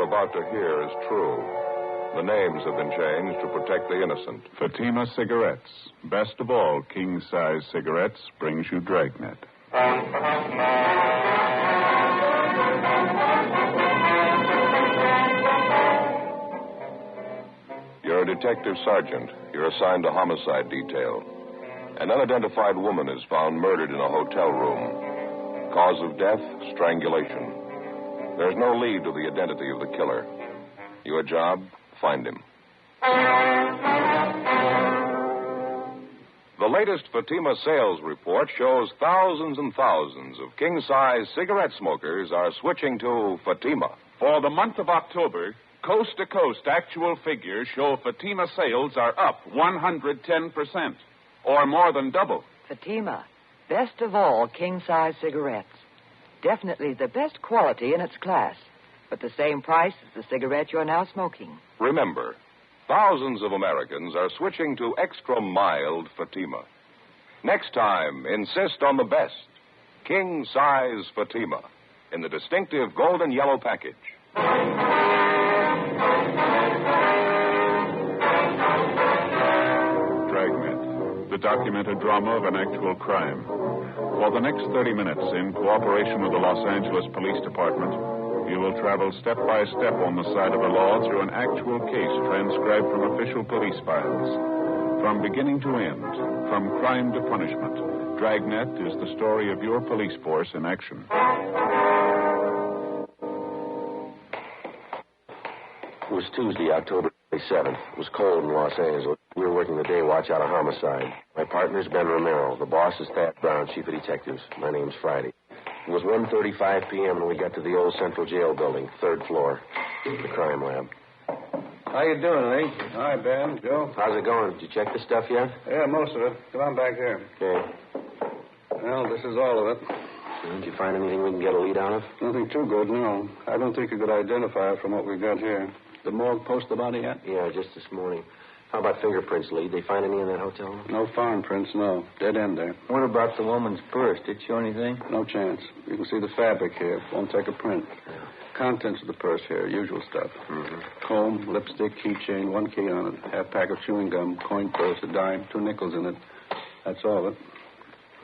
about to hear is true. The names have been changed to protect the innocent. Fatima Cigarettes. Best of all king-size cigarettes brings you Dragnet. You're a detective sergeant. You're assigned to homicide detail. An unidentified woman is found murdered in a hotel room. Cause of death, strangulation. There's no lead to the identity of the killer. Your job, find him. The latest Fatima sales report shows thousands and thousands of king-size cigarette smokers are switching to Fatima. For the month of October, coast-to-coast actual figures show Fatima sales are up 110%, or more than double. Fatima, best of all king-size cigarettes. Definitely the best quality in its class, but the same price as the cigarette you're now smoking. Remember, thousands of Americans are switching to extra-mild Fatima. Next time, insist on the best, king-size Fatima, in the distinctive golden yellow package. Dragnet, the documented drama of an actual crime. For the next 30 minutes, in cooperation with the Los Angeles Police Department, you will travel step by step on the side of the law through an actual case transcribed from official police files. From beginning to end, from crime to punishment, Dragnet is the story of your police force in action. It was Tuesday, October 27th. It was cold in Los Angeles. We were working the day watch out of homicide. My partner's Ben Romero. The boss is Thad Brown, chief of detectives. My name's Friday. It was 1:35 p.m. when we got to the old Central Jail building, 3rd floor, the crime lab. How you doing, Lee? Hi, Ben. Joe? How's it going? Did you check the stuff yet? Yeah, most of it. Come on back here. Okay. Well, this is all of it. Did you find anything we can get a lead out of? Nothing too good, no. I don't think you could identify it from what we've got here. The morgue post the body yet? Yeah, just this morning. How about fingerprints, Lee? They find any in that hotel room? No foreign prints, no. Dead end there. What about the woman's purse? Did it show anything? No chance. You can see the fabric here. Won't take a print. Yeah. Contents of the purse here, usual stuff. Mm-hmm. Comb, lipstick, keychain, 1 key on it, half pack of chewing gum, coin purse, a dime, 2 nickels in it. That's all of it.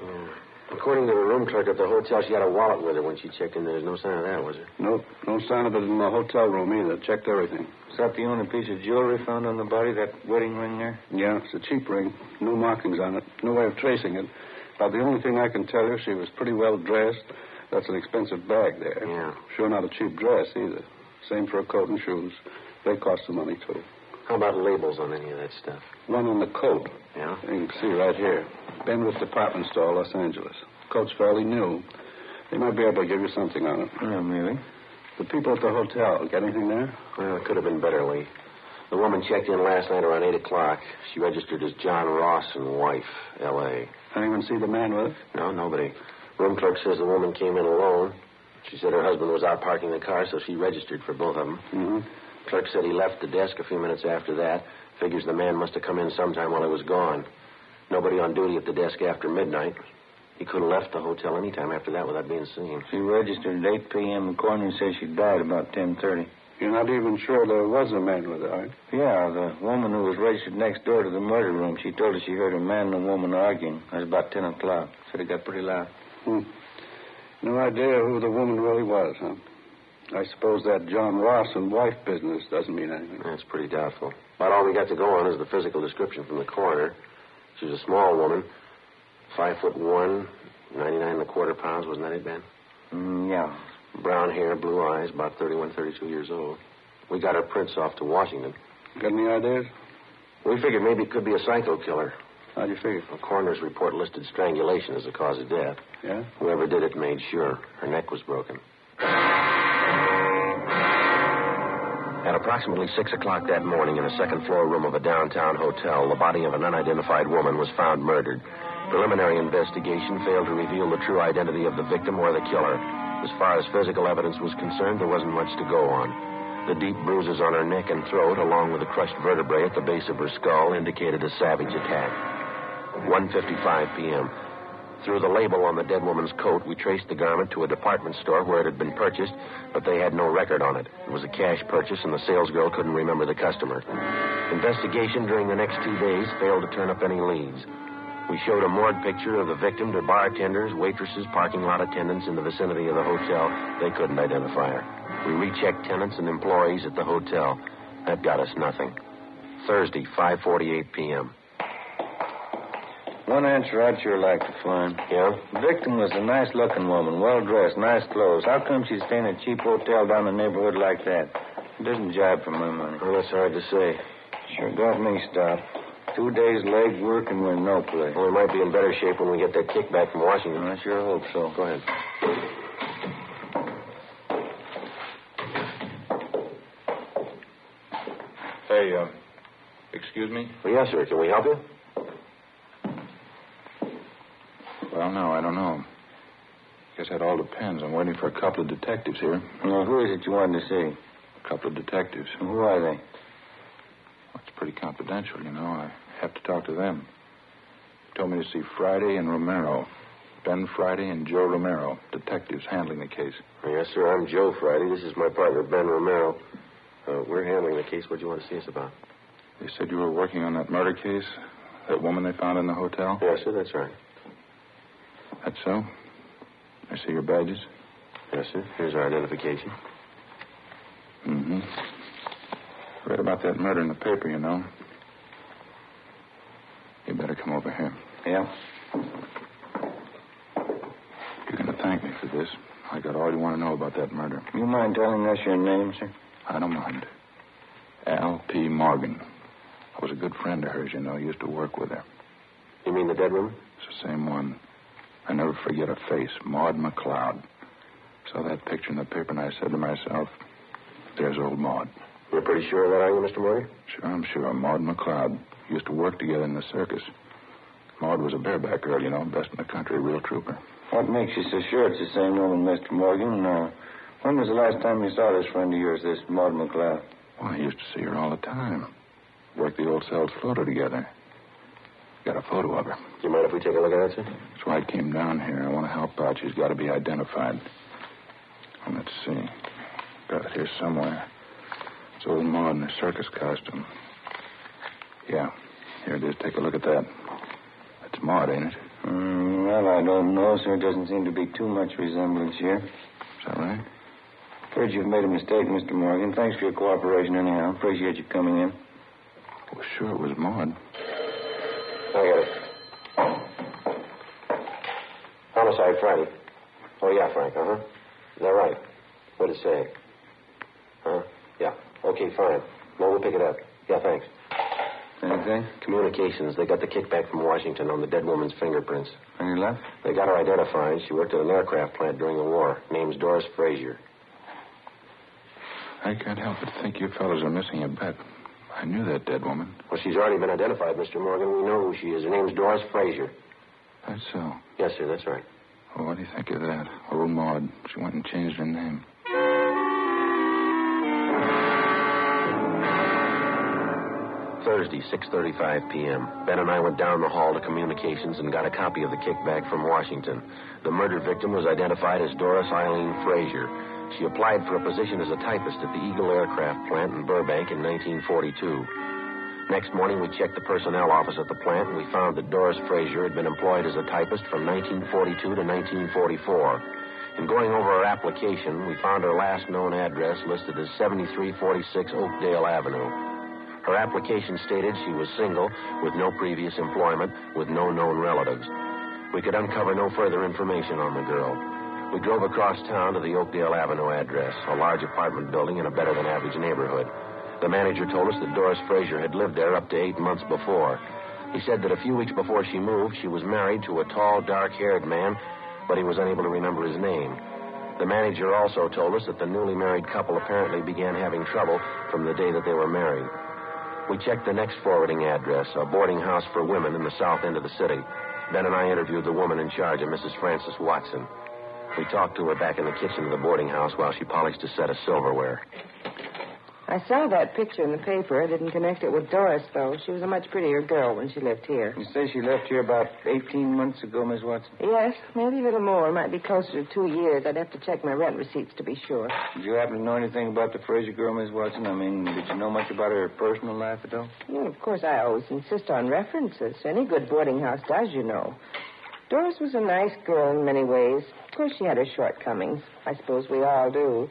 Yeah. According to the room clerk at the hotel, she had a wallet with her when she checked in. There's no sign of that, was there? Nope. No sign of it in the hotel room either. Checked everything. Is that the only piece of jewelry found on the body, that wedding ring there? Yeah, it's a cheap ring. No markings on it. No way of tracing it. About the only thing I can tell you, she was pretty well dressed. That's an expensive bag there. Yeah. Sure not a cheap dress either. Same for a coat and shoes. They cost some money, too. How about labels on any of that stuff? One on the coat. Yeah? You can see right here. Benwood Department Store, Los Angeles. Coat's fairly new. They might be able to give you something on it. Yeah, maybe. The people at the hotel, get anything there? Well, it could have been better, Lee. The woman checked in last night around 8 o'clock. She registered as John Ross and wife, L.A. Anyone see the man with it? No, nobody. Room clerk says the woman came in alone. She said her husband was out parking the car, so she registered for both of them. Mm-hmm. Clerk said he left the desk a few minutes after that. Figures the man must have come in sometime while he was gone. Nobody on duty at the desk after midnight. He could have left the hotel any time after that without being seen. She registered at 8 p.m. The coroner says she died about 10:30. You're not even sure there was a man with her, are you? Yeah, the woman who was registered next door to the murder room, she told us she heard a man and a woman arguing. It was about 10 o'clock. Said it got pretty loud. No idea who the woman really was, huh? I suppose that John Ross and wife business doesn't mean anything. That's pretty doubtful. About all we got to go on is the physical description from the coroner. She was a small woman, 5'1", 99 pounds. Wasn't that it, Ben? Yeah. Brown hair, blue eyes, about 31, 32 years old. We got her prints off to Washington. Got any ideas? We figured maybe it could be a psycho killer. How'd you figure? The coroner's report listed strangulation as the cause of death. Yeah? Whoever did it made sure her neck was broken. At approximately 6 o'clock that morning in a second-floor room of a downtown hotel, the body of an unidentified woman was found murdered. Preliminary investigation failed to reveal the true identity of the victim or the killer. As far as physical evidence was concerned, there wasn't much to go on. The deep bruises on her neck and throat, along with the crushed vertebrae at the base of her skull, indicated a savage attack. 1:55 p.m. Through the label on the dead woman's coat, we traced the garment to a department store where it had been purchased, but they had no record on it. It was a cash purchase, and the salesgirl couldn't remember the customer. Investigation during the next 2 days failed to turn up any leads. We showed a morgue picture of the victim to bartenders, waitresses, parking lot attendants in the vicinity of the hotel. They couldn't identify her. We rechecked tenants and employees at the hotel. That got us nothing. Thursday, 5:48 p.m. One answer I'd sure like to find. Yeah? The victim was a nice-looking woman, well-dressed, nice clothes. How come she'd stay in a cheap hotel down the neighborhood like that? It doesn't jibe for my money. Well, that's hard to say. Sure got me stopped. 2 days leg work and we're no place. Well, we might be in better shape when we get that kickback from Washington. I sure hope so. Go ahead. Hey, excuse me? Well, yes, sir. Can we help you? Well, no, I don't know. Guess that all depends. I'm waiting for a couple of detectives here. Well, who is it you wanted to see? A couple of detectives. Who are they? Well, it's pretty confidential, you know. I have to talk to them. They told me to see Friday and Romero. Ben Friday and Joe Romero, detectives handling the case. Yes, sir. I'm Joe Friday. This is my partner, Ben Romero. We're handling the case. What do you want to see us about? They said you were working on that murder case? That woman they found in the hotel? Yes, sir. That's right. That's so? I see your badges? Yes, sir. Here's our identification. Mm-hmm. Read about that murder in the paper, you know. You better come over here. Yeah? You're going to thank me for this. I got all you want to know about that murder. You mind telling us your name, sir? I don't mind. L.P. Morgan. I was a good friend of hers, you know. Used to work with her. You mean the dead woman? It's the same one. I never forget her face, Maud McLeod. Saw that picture in the paper, and I said to myself, there's old Maud. You're pretty sure of that, are you, Mr. Morgan? Sure, I'm sure. Maud McLeod. Used to work together in the circus. Maud was a bareback girl, you know, best in the country, real trooper. What makes you so sure it's the same woman, Mr. Morgan? When was the last time you saw this friend of yours, this Maud McLeod? Well, I used to see her all the time. Worked the old Sells photo together. Got a photo of her. Do you mind if we take a look at it, sir? That's why I came down here. I want to help out. She's got to be identified. Well, let's see. Got it here somewhere. It's old Maud in her circus costume. Yeah, here it is. Take a look at that. That's Maud, ain't it? Well, I don't know, sir. Doesn't seem to be too much resemblance here. Is that right? Afraid you've made a mistake, Mr. Morgan. Thanks for your cooperation anyhow. Appreciate you coming in. Well, sure, it was Maud. I got it. Homicide Friday. Oh, yeah, Frank, uh-huh. Is that right? What'd it say? Huh? Yeah. Okay, fine. Well, we'll pick it up. Yeah, thanks. Anything? Communications. They got the kickback from Washington on the dead woman's fingerprints. Any luck? They got her identified. She worked at an aircraft plant during the war. Name's Doris Frazier. I can't help but think you fellows are missing a bet. I knew that dead woman. Well, she's already been identified, Mr. Morgan. We know who she is. Her name's Doris Frazier. That's so. Yes, sir, that's right. Well, what do you think of that? Old Maud. She went and changed her name. Thursday, 6:35 p.m. Ben and I went down the hall to communications and got a copy of the kickback from Washington. The murdered victim was identified as Doris Eileen Frazier. She applied for a position as a typist at the Eagle Aircraft Plant in Burbank in 1942. Next morning, we checked the personnel office at the plant, and we found that Doris Frazier had been employed as a typist from 1942 to 1944. In going over her application, we found her last known address listed as 7346 Oakdale Avenue. Her application stated she was single, with no previous employment, with no known relatives. We could uncover no further information on the girl. We drove across town to the Oakdale Avenue address, a large apartment building in a better-than-average neighborhood. The manager told us that Doris Frazier had lived there up to 8 months before. He said that a few weeks before she moved, she was married to a tall, dark-haired man, but he was unable to remember his name. The manager also told us that the newly married couple apparently began having trouble from the day that they were married. We checked the next forwarding address, a boarding house for women in the south end of the city. Ben and I interviewed the woman in charge, a Mrs. Frances Watson. We talked to her back in the kitchen of the boarding house while she polished a set of silverware. I saw that picture in the paper. I didn't connect it with Doris, though. She was a much prettier girl when she lived here. You say she left here about 18 months ago, Miss Watson? Yes, maybe a little more. It might be closer to 2 years. I'd have to check my rent receipts to be sure. Did you happen to know anything about the Fraser girl, Miss Watson? I mean, did you know much about her personal life at all? Well, of course, I always insist on references. Any good boarding house does, you know. Doris was a nice girl in many ways. Of course, she had her shortcomings. I suppose we all do.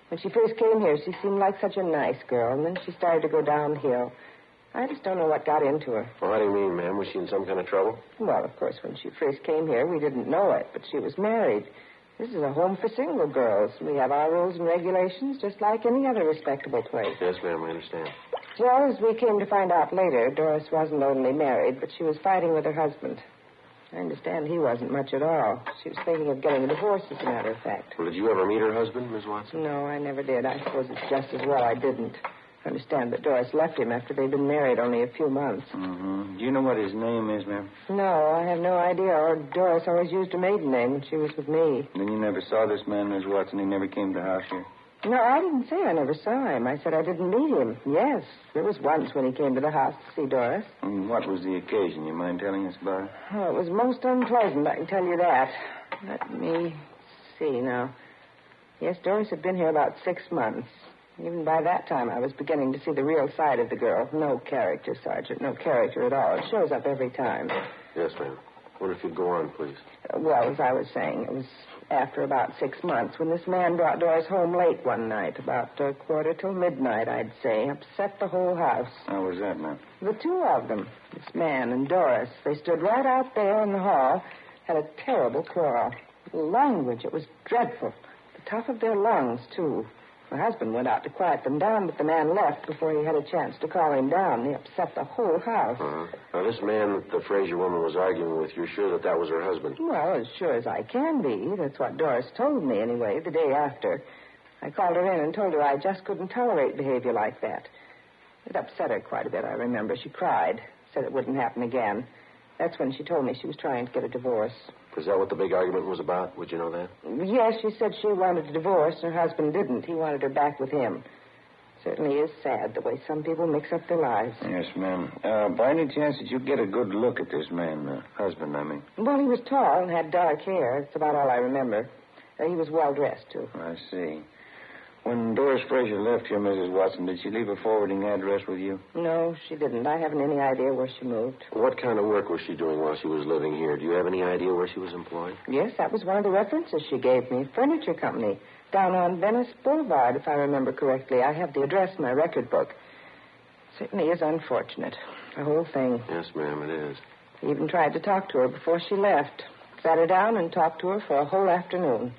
When she first came here, she seemed like such a nice girl, and then she started to go downhill. I just don't know what got into her. Well, how do you mean, ma'am? Was she in some kind of trouble? Well, of course, when she first came here, we didn't know it, but she was married. This is a home for single girls. We have our rules and regulations just like any other respectable place. Yes, ma'am, I understand. Well, as we came to find out later, Doris wasn't only married, but she was fighting with her husband. I understand he wasn't much at all. She was thinking of getting a divorce, as a matter of fact. Well, did you ever meet her husband, Miss Watson? No, I never did. I suppose it's just as well I didn't. I understand that Doris left him after they'd been married only a few months. Mm-hmm. Do you know what his name is, ma'am? No, I have no idea. Or Doris always used her maiden name when she was with me. Then you never saw this man, Miss Watson? He never came to the house here? No, I didn't say I never saw him. I said I didn't meet him. Yes, there was once when he came to the house to see Doris. And what was the occasion? You mind telling us about it? Oh, it was most unpleasant, I can tell you that. Let me see now. Yes, Doris had been here about 6 months. Even by that time, I was beginning to see the real side of the girl. No character, Sergeant. No character at all. It shows up every time. Yes, ma'am. What if you'd go on, please? Well, as I was saying, it was after about 6 months when this man brought Doris home late one night, about midnight, I'd say. Upset the whole house. How was that, ma'am? The two of them, this man and Doris, they stood right out there in the hall, had a terrible quarrel. The language, it was dreadful. The top of their lungs, too. My husband went out to quiet them down, but the man left before he had a chance to call him down. He upset the whole house. Now, this man that the Fraser woman was arguing with, you're sure that was her husband? Well, as sure as I can be. That's what Doris told me, anyway, the day after. I called her in and told her I just couldn't tolerate behavior like that. It upset her quite a bit, I remember. She cried, said it wouldn't happen again. That's when she told me she was trying to get a divorce. Is that what the big argument was about? Would you know that? Yes, she said she wanted a divorce, and her husband didn't. He wanted her back with him. Certainly is sad the way some people mix up their lives. Yes, ma'am. By any chance, did you get a good look at this man, husband, I mean? Well, he was tall and had dark hair. That's about all I remember. He was well-dressed, too. I see. When Doris Fraser left here, Mrs. Watson, did she leave a forwarding address with you? No, she didn't. I haven't any idea where she moved. What kind of work was she doing while she was living here? Do you have any idea where she was employed? Yes, that was one of the references she gave me. Furniture company. Down on Venice Boulevard, if I remember correctly. I have the address in my record book. Certainly is unfortunate. The whole thing. Yes, ma'am, it is. I even tried to talk to her before she left. Sat her down and talked to her for a whole afternoon.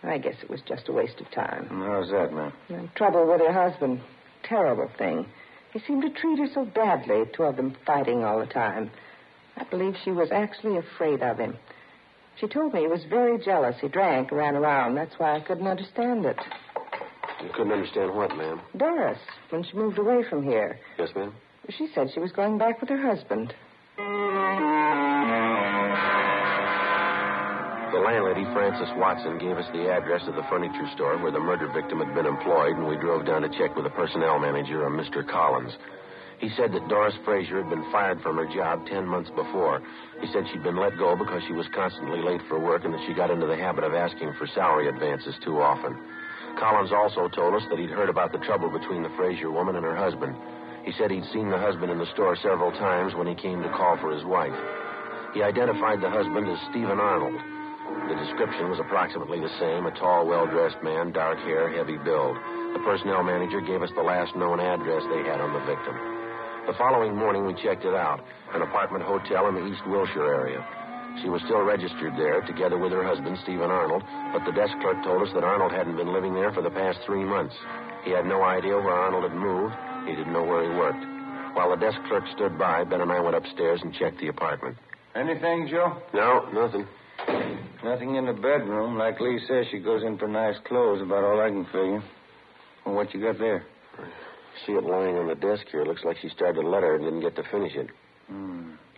I guess it was just a waste of time. And how's that, ma'am? Trouble with her husband. Terrible thing. He seemed to treat her so badly, two of them fighting all the time. I believe she was actually afraid of him. She told me he was very jealous. He drank, ran around. That's why I couldn't understand it. You couldn't understand what, ma'am? Doris, when she moved away from here. Yes, ma'am? She said she was going back with her husband. The landlady, Frances Watson, gave us the address of the furniture store where the murder victim had been employed, and we drove down to check with the personnel manager, a Mr. Collins. He said that Doris Fraser had been fired from her job 10 months before. He said she'd been let go because she was constantly late for work and that she got into the habit of asking for salary advances too often. Collins also told us that he'd heard about the trouble between the Fraser woman and her husband. He said he'd seen the husband in the store several times when he came to call for his wife. He identified the husband as Stephen Arnold. The description was approximately the same, a tall, well-dressed man, dark hair, heavy build. The personnel manager gave us the last known address they had on the victim. The following morning, we checked it out, an apartment hotel in the East Wilshire area. She was still registered there, together with her husband, Stephen Arnold, but the desk clerk told us that Arnold hadn't been living there for the past 3 months. He had no idea where Arnold had moved. He didn't know where he worked. While the desk clerk stood by, Ben and I went upstairs and checked the apartment. Anything, Joe? No, nothing. Nothing in the bedroom. Like Lee says, she goes in for nice clothes, about all I can figure. Well, what you got there? See it lying on the desk here. Looks like she started a letter and didn't get to finish it.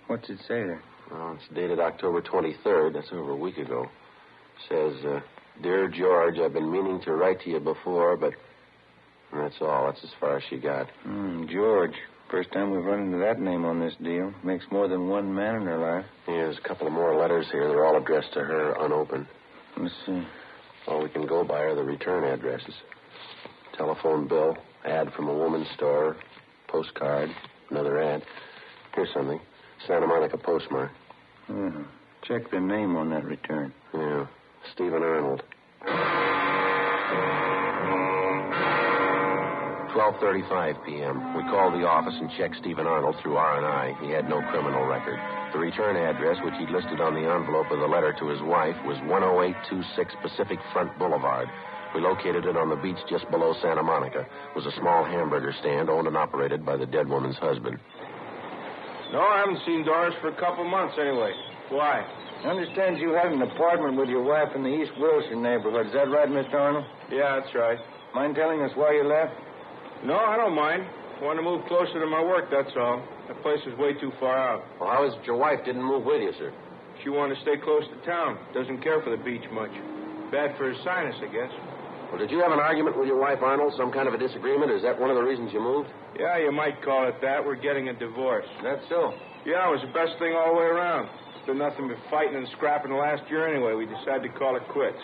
What's it say there? Well, it's dated October 23rd. That's over a week ago. It says, Dear George, I've been meaning to write to you before, but And that's all. That's as far as she got. George. First time we've run into that name on this deal. Makes more than one man in her life. Here's a couple of more letters here. They're all addressed to her, unopened. Let's see. All we can go by are the return addresses. Telephone bill, ad from a woman's store, postcard, another ad. Here's something. Santa Monica postmark. Check the name on that return. Yeah. Stephen Arnold. 12:35 p.m. We called the office and checked Stephen Arnold through R&I. He had no criminal record. The return address, which he'd listed on the envelope of the letter to his wife, was 10826 Pacific Front Boulevard. We located it on the beach just below Santa Monica. It was a small hamburger stand owned and operated by the dead woman's husband. No, I haven't seen Doris for a couple months anyway. Why? I understand you had an apartment with your wife in the East Wilshire neighborhood. Is that right, Mr. Arnold? Yeah, that's right. Mind telling us why you left? No, I don't mind. I want to move closer to my work, that's all. That place is way too far out. Well, how is it your wife didn't move with you, sir? She wanted to stay close to town. Doesn't care for the beach much. Bad for her sinus, I guess. Well, did you have an argument with your wife, Arnold? Some kind of a disagreement? Is that one of the reasons you moved? Yeah, you might call it that. We're getting a divorce. That's so. Yeah, it was the best thing all the way around. It's been nothing but fighting and scrapping the last year anyway. We decided to call it quits.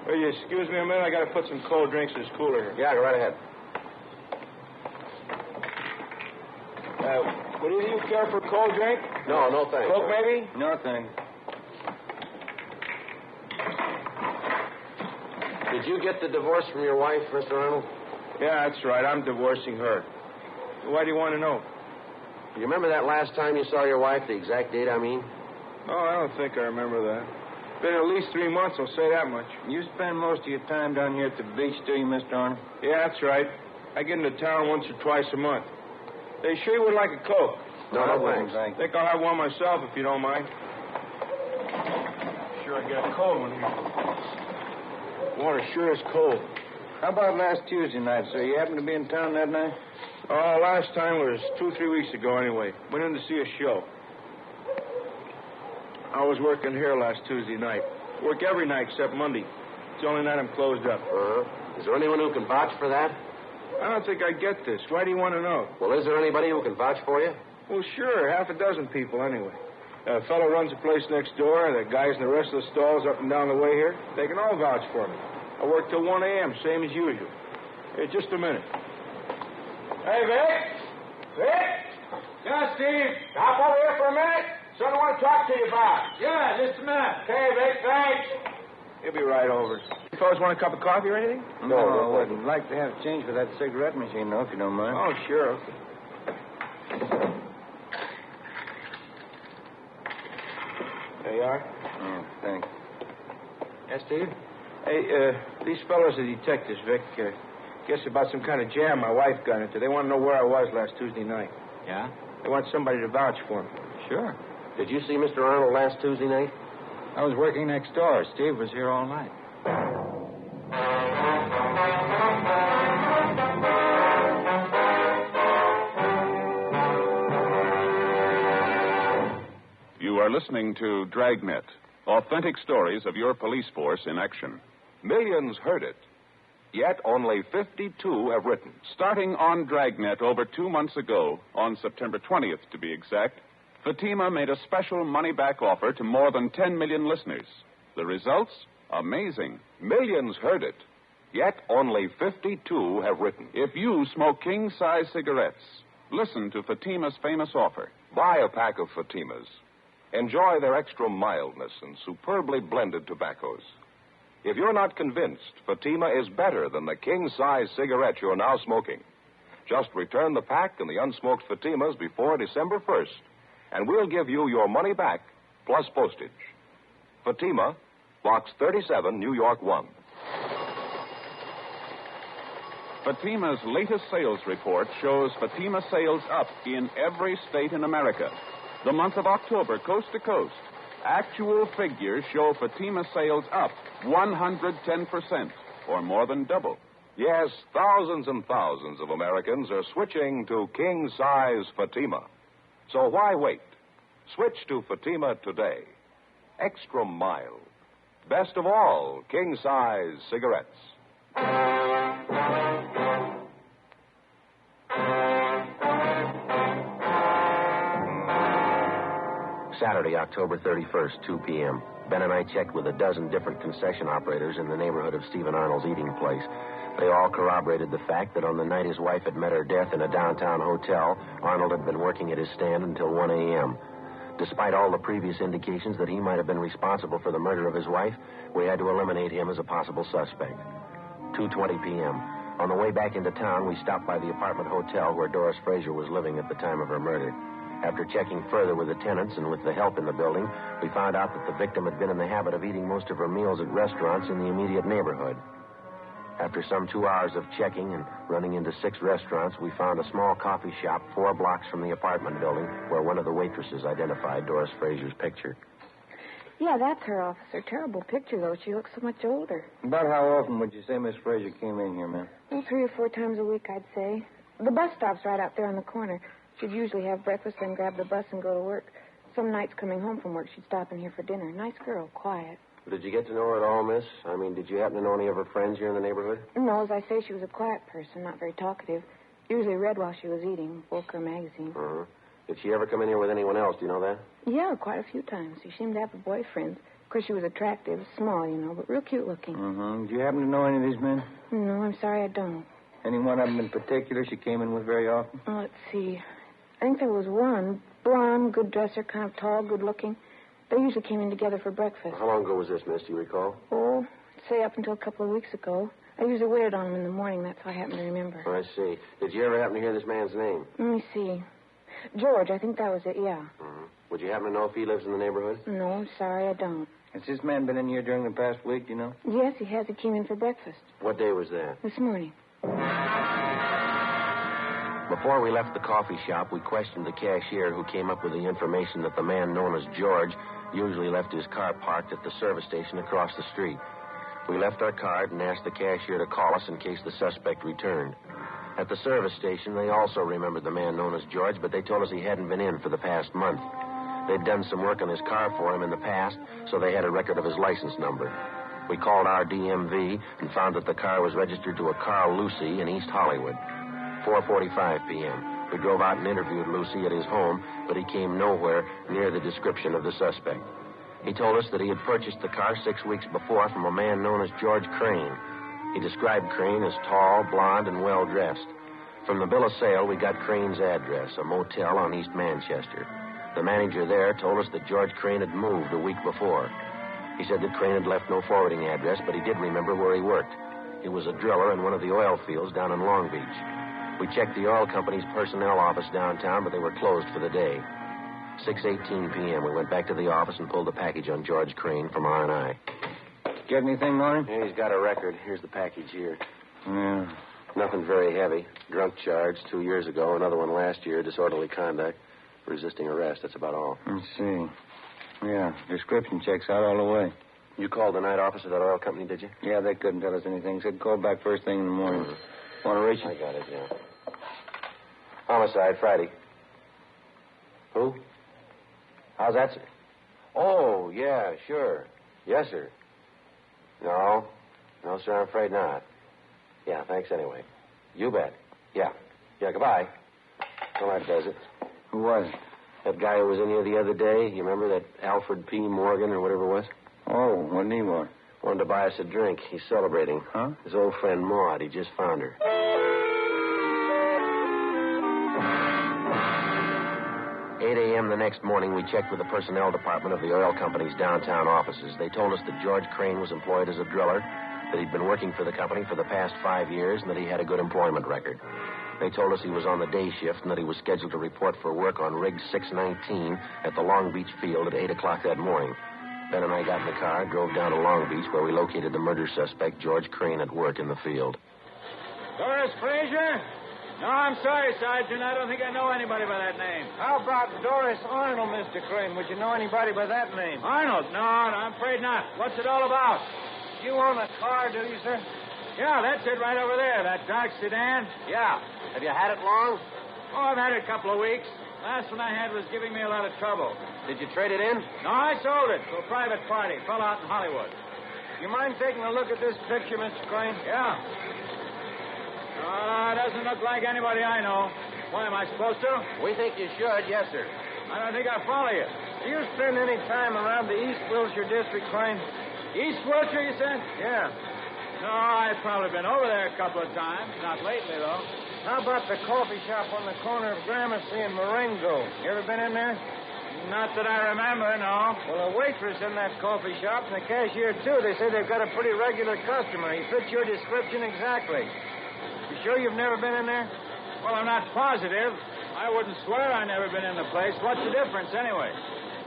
Will you excuse me a minute? I got to put some cold drinks in this cooler here. Yeah, go right ahead. Would either you care for a cold drink? No, no thanks. Coke, maybe? No, thanks. Did you get the divorce from your wife, Mr. Arnold? Yeah, that's right. I'm divorcing her. Why do you want to know? You remember that last time you saw your wife, the exact date, I mean? Oh, I don't think I remember that. Been at least 3 months, I'll say that much. You spend most of your time down here at the beach, do you, Mr. Arnold? Yeah, that's right. I get into town once or twice a month. They sure you would like a Coke? No, thanks. I think I'll have one myself if you don't mind. Sure, I get a cold one here. Water sure is cold. How about last Tuesday night, sir? You happened to be in town that night? Oh, last time was 2-3 weeks ago anyway. Went in to see a show. I was working here last Tuesday night. Work every night except Monday. It's the only night I'm closed up. Is there anyone who can vouch for that? I don't think I get this. Why do you want to know? Well, is there anybody who can vouch for you? Well, sure. 6 people anyway. A fellow runs a place next door. The guys in the rest of the stalls up and down the way here, they can all vouch for me. I work till 1 a.m., same as usual. Hey, just a minute. Hey, Vic! Vic! Yeah, Steve. Stop over here for a minute. Something I want to talk to you about. Yeah, just a minute. Okay, Vic, thanks. He'll be right over. You fellas want a cup of coffee or anything? No, I wouldn't like to have change for that cigarette machine, though, if you don't mind. Oh, sure. Okay. There you are. Oh, thanks. Yeah, Steve? Hey, these fellows are detectives, Vic. Guess about some kind of jam my wife got into. They want to know where I was last Tuesday night. Yeah? They want somebody to vouch for me. Sure. Did you see Mr. Arnold last Tuesday night? I was working next door. Steve was here all night. You are listening to Dragnet, authentic stories of your police force in action. Millions heard it, yet only 52 have written. Starting on Dragnet over 2 months ago, on September 20th to be exact, Fatima made a special money-back offer to more than 10 million listeners. The results? Amazing. Millions heard it, yet only 52 have written. If you smoke king-size cigarettes, listen to Fatima's famous offer. Buy a pack of Fatimas. Enjoy their extra mildness and superbly blended tobaccos. If you're not convinced Fatima is better than the king-size cigarette you're now smoking, just return the pack and the unsmoked Fatimas before December 1st, and we'll give you your money back plus postage. Fatima, Box 37, New York 1. Fatima's latest sales report shows Fatima sales up in every state in America. The month of October, coast to coast, actual figures show Fatima sales up 110%, or more than double. Yes, thousands and thousands of Americans are switching to king-size Fatima. So why wait? Switch to Fatima today. Extra mild. Best of all, king-size cigarettes. Saturday, October 31st, 2 p.m. Ben and I checked with a dozen different concession operators in the neighborhood of Stephen Arnold's eating place. They all corroborated the fact that on the night his wife had met her death in a downtown hotel, Arnold had been working at his stand until 1 a.m. Despite all the previous indications that he might have been responsible for the murder of his wife, we had to eliminate him as a possible suspect. 2:20 p.m. On the way back into town, we stopped by the apartment hotel where Doris Frazier was living at the time of her murder. After checking further with the tenants and with the help in the building, we found out that the victim had been in the habit of eating most of her meals at restaurants in the immediate neighborhood. After some 2 hours of checking and running into 6 restaurants, we found a small coffee shop 4 blocks from the apartment building where one of the waitresses identified Doris Frazier's picture. Yeah, that's her, officer. Terrible picture, though. She looks so much older. About how often would you say Miss Frazier came in here, ma'am? Well, 3 or 4 times a week, I'd say. The bus stop's right out there on the corner. She'd usually have breakfast, then grab the bus and go to work. Some nights coming home from work, she'd stop in here for dinner. Nice girl, quiet. Did you get to know her at all, miss? I mean, did you happen to know any of her friends here in the neighborhood? No, as I say, she was a quiet person, not very talkative. Usually read while she was eating, book or magazine. Uh-huh. Did she ever come in here with anyone else? Do you know that? Yeah, quite a few times. She seemed to have a boyfriend. Of course, she was attractive, small, but real cute looking. Mm-hmm. Do you happen to know any of these men? No, I'm sorry, I don't. Any one of them in particular she came in with very often? Oh, let's see. I think there was one. Blonde, good dresser, kind of tall, good looking. They usually came in together for breakfast. How long ago was this, miss? Do you recall? Oh, say up until a couple of weeks ago. I usually waited on him in the morning. That's how I happen to remember. Oh, I see. Did you ever happen to hear this man's name? Let me see. George, I think that was it, yeah. Mm-hmm. Would you happen to know if he lives in the neighborhood? No, I'm sorry, I don't. Has this man been in here during the past week, do you know? Yes, he has. He came in for breakfast. What day was that? This morning. Before we left the coffee shop, we questioned the cashier who came up with the information that the man known as George usually left his car parked at the service station across the street. We left our card and asked the cashier to call us in case the suspect returned. At the service station, they also remembered the man known as George, but they told us he hadn't been in for the past month. They'd done some work on his car for him in the past, so they had a record of his license number. We called our DMV and found that the car was registered to a Carl Lucy in East Hollywood. 4:45 p.m. We drove out and interviewed Lucy at his home, but he came nowhere near the description of the suspect. He told us that he had purchased the car 6 weeks before from a man known as George Crane. He described Crane as tall, blonde, and well-dressed. From the bill of sale, we got Crane's address, a motel on East Manchester. The manager there told us that George Crane had moved a week before. He said that Crane had left no forwarding address, but he did remember where he worked. He was a driller in one of the oil fields down in Long Beach. We checked the oil company's personnel office downtown, but they were closed for the day. 6:18 p.m. We went back to the office and pulled the package on George Crane from R&I. Get anything on him? Yeah, he's got a record. Here's the package here. Yeah. Nothing very heavy. Drunk charge 2 years ago, another one last year, disorderly conduct, resisting arrest. That's about all. Let's see. Yeah, description checks out all the way. You called the night office of that oil company, did you? Yeah, they couldn't tell us anything. Said call back first thing in the morning. Mm-hmm. Want to reach it? I got it, yeah. Homicide, Friday. Who? How's that, sir? Oh, yeah, sure. Yes, sir. No, sir, I'm afraid not. Yeah, thanks anyway. You bet. Yeah, goodbye. Well, that does it. Who was it? That guy who was in here the other day. You remember that Alfred P. Morgan or whatever it was? Oh, what did he want? Wanted to buy us a drink. He's celebrating. Huh? His old friend Maud. He just found her. 8 a.m. the next morning, we checked with the personnel department of the oil company's downtown offices. They told us that George Crane was employed as a driller, that he'd been working for the company for the past 5 years, and that he had a good employment record. They told us he was on the day shift and that he was scheduled to report for work on rig 619 at the Long Beach field at 8 o'clock that morning. Ben and I got in the car, drove down to Long Beach, where we located the murder suspect, George Crane, at work in the field. Doris Frazier? No, I'm sorry, Sergeant. I don't think I know anybody by that name. How about Doris Arnold, Mr. Crane? Would you know anybody by that name? Arnold? No, I'm afraid not. What's it all about? You own a car, do you, sir? Yeah, that's it right over there, that dark sedan. Yeah. Have you had it long? Oh, I've had it a couple of weeks. Last one I had was giving me a lot of trouble. Did you trade it in? No, I sold it to a private party. Fell out in Hollywood. You mind taking a look at this picture, Mr. Crane? Yeah. No, it doesn't look like anybody I know. Why, am I supposed to? We think you should, yes, sir. I don't think I follow you. Do you spend any time around the East Wilshire district, Klein? East Wilshire, you said? Yeah. No, I've probably been over there a couple of times. Not lately, though. How about the coffee shop on the corner of Gramercy and Marengo? You ever been in there? Not that I remember, no. Well, a waitress in that coffee shop and the cashier, too. They say they've got a pretty regular customer. He fits your description exactly. You sure you've never been in there? Well, I'm not positive. I wouldn't swear I never been in the place. What's the difference, anyway?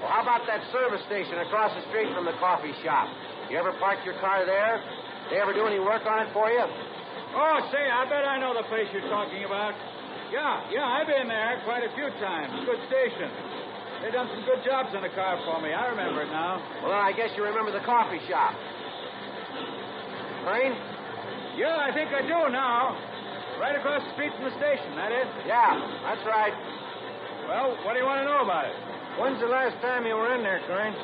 Well, how about that service station across the street from the coffee shop? You ever parked your car there? They ever do any work on it for you? Oh, say, I bet I know the place you're talking about. Yeah, I've been there quite a few times. Good station. They done some good jobs on the car for me. I remember it now. Well, then I guess you remember the coffee shop. Crane? Yeah, I think I do now. Right across the street from the station, that is? Yeah, that's right. Well, what do you want to know about it? When's the last time you were in there, Crane?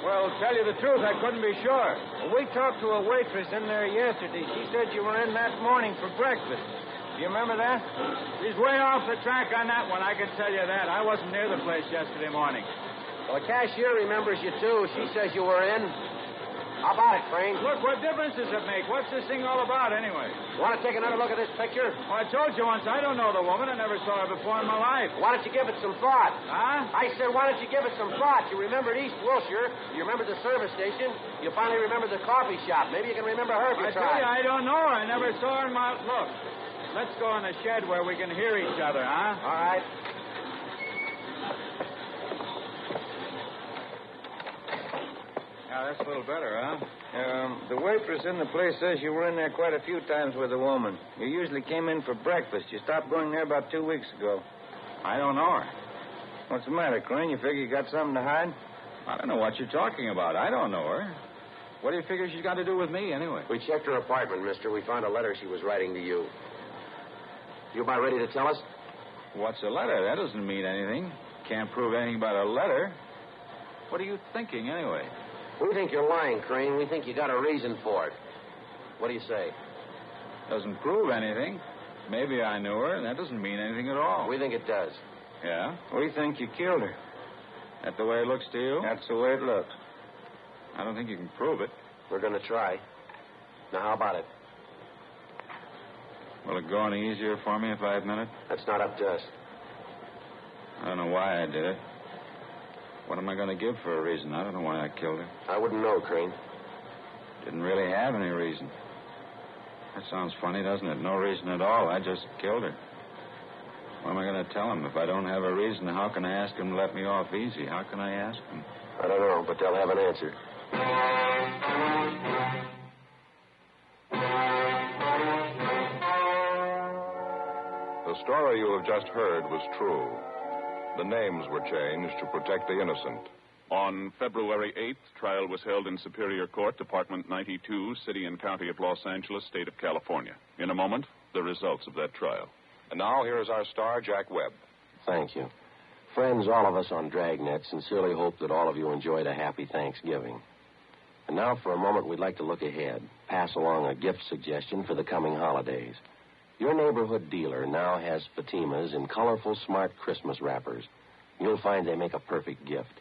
Well, tell you the truth, I couldn't be sure. Well, we talked to a waitress in there yesterday. She said you were in that morning for breakfast. Do you remember that? She's way off the track on that one, I can tell you that. I wasn't near the place yesterday morning. Well, the cashier remembers you, too. She says you were in. How about it, Crane? Look, what difference does it make? What's this thing all about, anyway? Want to take another look at this picture? Well, I told you once, I don't know the woman. I never saw her before in my life. Why don't you give it some thought? Huh? I said, why don't you give it some thought? You remembered East Wilshire. You remember the service station. You finally remember the coffee shop. Maybe you can remember her if you I tell try. you, I don't know her. I never saw her in my... Look, let's go in the shed where we can hear each other, huh? All right. Yeah, that's a little better, huh? The waitress in the place says you were in there quite a few times with a woman. You usually came in for breakfast. You stopped going there about 2 weeks ago. I don't know her. What's the matter, Crane? You figure you got something to hide? I don't know what you're talking about. I don't know her. What do you figure she's got to do with me, anyway? We checked her apartment, mister. We found a letter she was writing to you. You about ready to tell us? What's a letter? That doesn't mean anything. Can't prove anything about a letter. What are you thinking, anyway? We think you're lying, Crane. We think you got a reason for it. What do you say? Doesn't prove anything. Maybe I knew her, and that doesn't mean anything at all. We think it does. Yeah? We think you killed her. That the way it looks to you? That's the way it looks. I don't think you can prove it. We're going to try. Now, how about it? Will it go any easier for me if I admit it? That's not up to us. I don't know why I did it. What am I going to give for a reason? I don't know why I killed her. I wouldn't know, Crane. Didn't really have any reason. That sounds funny, doesn't it? No reason at all. I just killed her. What am I going to tell him? If I don't have a reason, how can I ask him to let me off easy? How can I ask him? I don't know, but they'll have an answer. The story you have just heard was true. The names were changed to protect the innocent. On February 8th, trial was held in Superior Court, Department 92, City and County of Los Angeles, State of California. In a moment, the results of that trial. And now, here is our star, Jack Webb. Thank you. Friends, all of us on Dragnet sincerely hope that all of you enjoyed a happy Thanksgiving. And now, for a moment, we'd like to look ahead, pass along a gift suggestion for the coming holidays. Your neighborhood dealer now has Fatimas in colorful, smart Christmas wrappers. You'll find they make a perfect gift.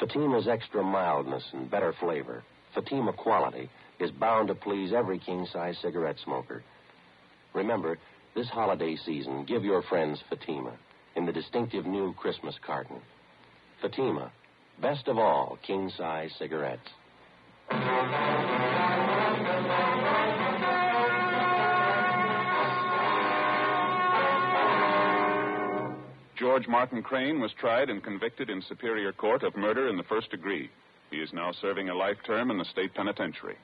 Fatima's extra mildness and better flavor, Fatima quality, is bound to please every king-size cigarette smoker. Remember, this holiday season, give your friends Fatima in the distinctive new Christmas carton. Fatima, best of all king-size cigarettes. George Martin Crane was tried and convicted in Superior Court of murder in the first degree. He is now serving a life term in the state penitentiary.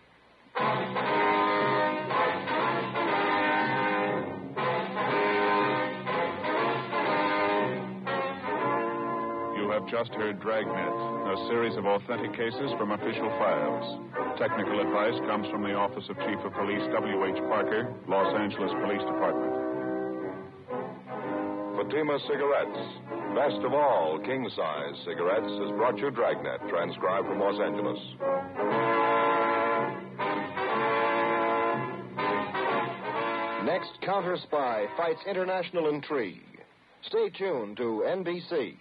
You have just heard Dragnet, a series of authentic cases from official files. Technical advice comes from the Office of Chief of Police W.H. Parker, Los Angeles Police Department. Fatima Cigarettes, best of all king-size cigarettes, has brought you Dragnet, transcribed from Los Angeles. Next, Counter Spy fights international intrigue. Stay tuned to NBC.